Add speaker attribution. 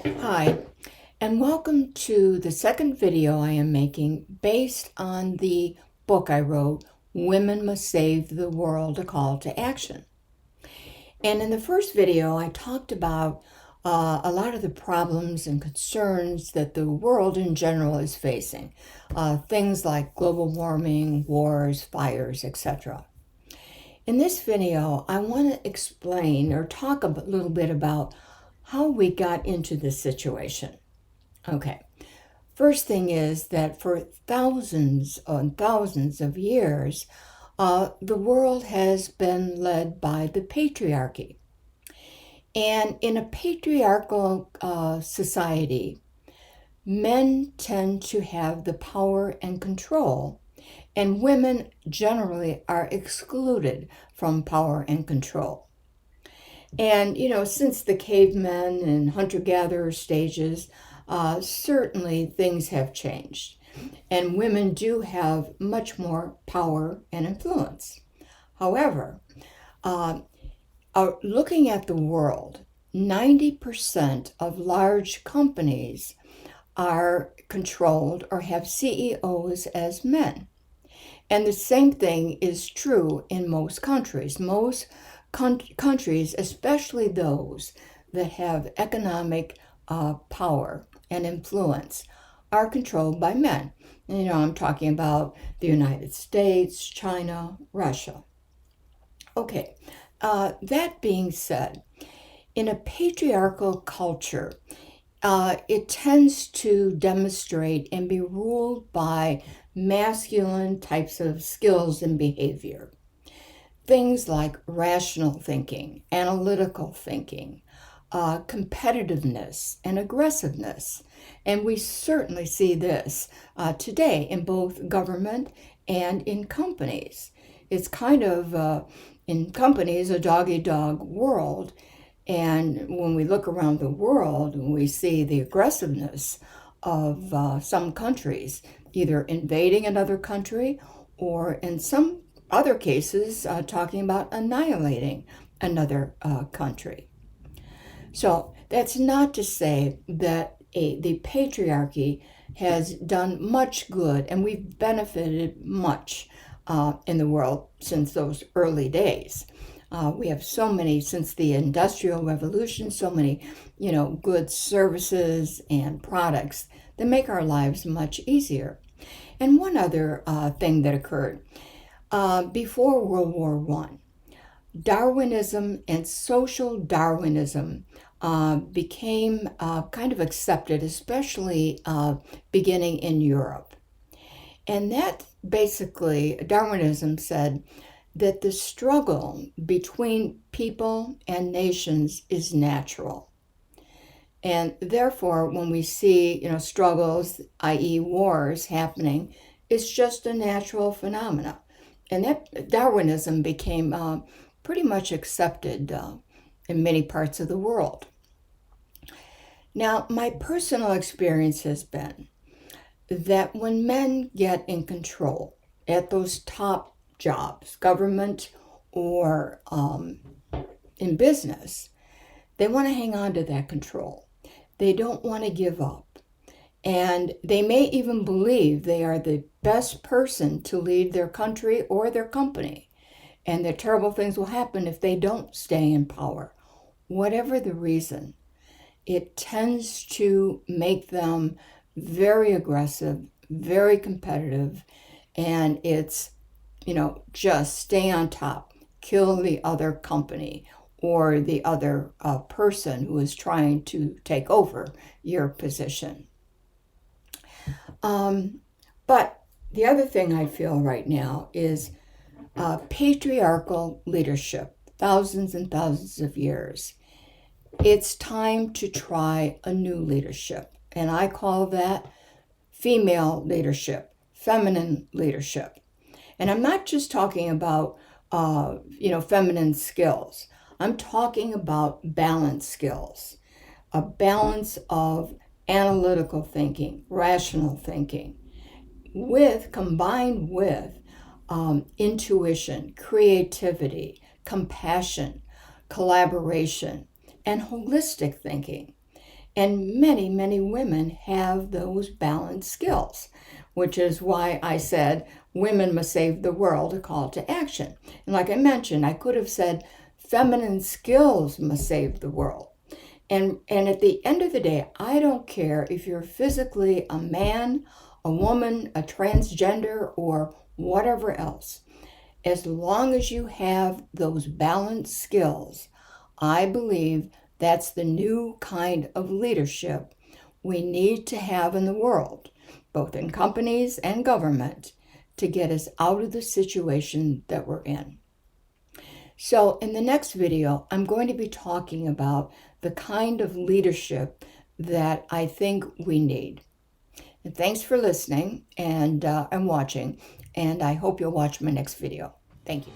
Speaker 1: Hi, and welcome to the second video I am making based on the book I wrote, Women Must Save the World, A Call to Action. And in the first video, I talked about a lot of the problems and concerns that the world in general is facing. Things like global warming, wars, fires, etc. In this video, I want to explain or talk a little bit about how we got into this situation. Okay, first thing is that for thousands and thousands of years, the world has been led by the patriarchy. And in a patriarchal society, men tend to have the power and control, and women generally are excluded from power and control. And, since the cavemen and hunter-gatherer stages, certainly things have changed. And women do have much more power and influence. However, looking at the world, 90% of large companies are controlled or have CEOs as men. And the same thing is true in most countries. Most countries, especially those that have economic power and influence, are controlled by men. And, I'm talking about the United States, China, Russia. Okay, that being said, in a patriarchal culture, it tends to demonstrate and be ruled by masculine types of skills and behavior. Things like rational thinking, analytical thinking, competitiveness, and aggressiveness. And we certainly see this today in both government and in companies. It's kind of, in companies, a dog-eat-dog world. And when we look around the world, we see the aggressiveness of some countries, either invading another country or in some other cases, talking about annihilating another country. So that's not to say that the patriarchy has done much good, and we've benefited much in the world since those early days. We have so many, since the Industrial Revolution, so many, good services and products that make our lives much easier. And one other thing that occurred, before World War I, Darwinism and social Darwinism became kind of accepted, especially beginning in Europe. And that basically, Darwinism said that the struggle between people and nations is natural. And therefore, when we see, struggles, i.e. wars happening, it's just a natural phenomena. And that Darwinism became pretty much accepted in many parts of the world. Now, my personal experience has been that when men get in control at those top jobs, government or in business, they want to hang on to that control. They don't want to give up. And they may even believe they are the best person to lead their country or their company. And that terrible things will happen if they don't stay in power. Whatever the reason, it tends to make them very aggressive, very competitive, and it's, just stay on top, kill the other company or the other person who is trying to take over your position. But the other thing I feel right now is patriarchal leadership, thousands and thousands of years. It's time to try a new leadership, and I call that female leadership, feminine leadership. And I'm not just talking about, feminine skills. I'm talking about balance skills, a balance of analytical thinking, rational thinking, combined with intuition, creativity, compassion, collaboration, and holistic thinking. And many, many women have those balanced skills, which is why I said women must save the world, a call to action. And like I mentioned, I could have said feminine skills must save the world. And at the end of the day, I don't care if you're physically a man, a woman, a transgender, or whatever else. As long as you have those balanced skills, I believe that's the new kind of leadership we need to have in the world, both in companies and government, to get us out of the situation that we're in. So in the next video, I'm going to be talking about the kind of leadership that I think we need. And thanks for listening and watching, and I hope you'll watch my next video. Thank you.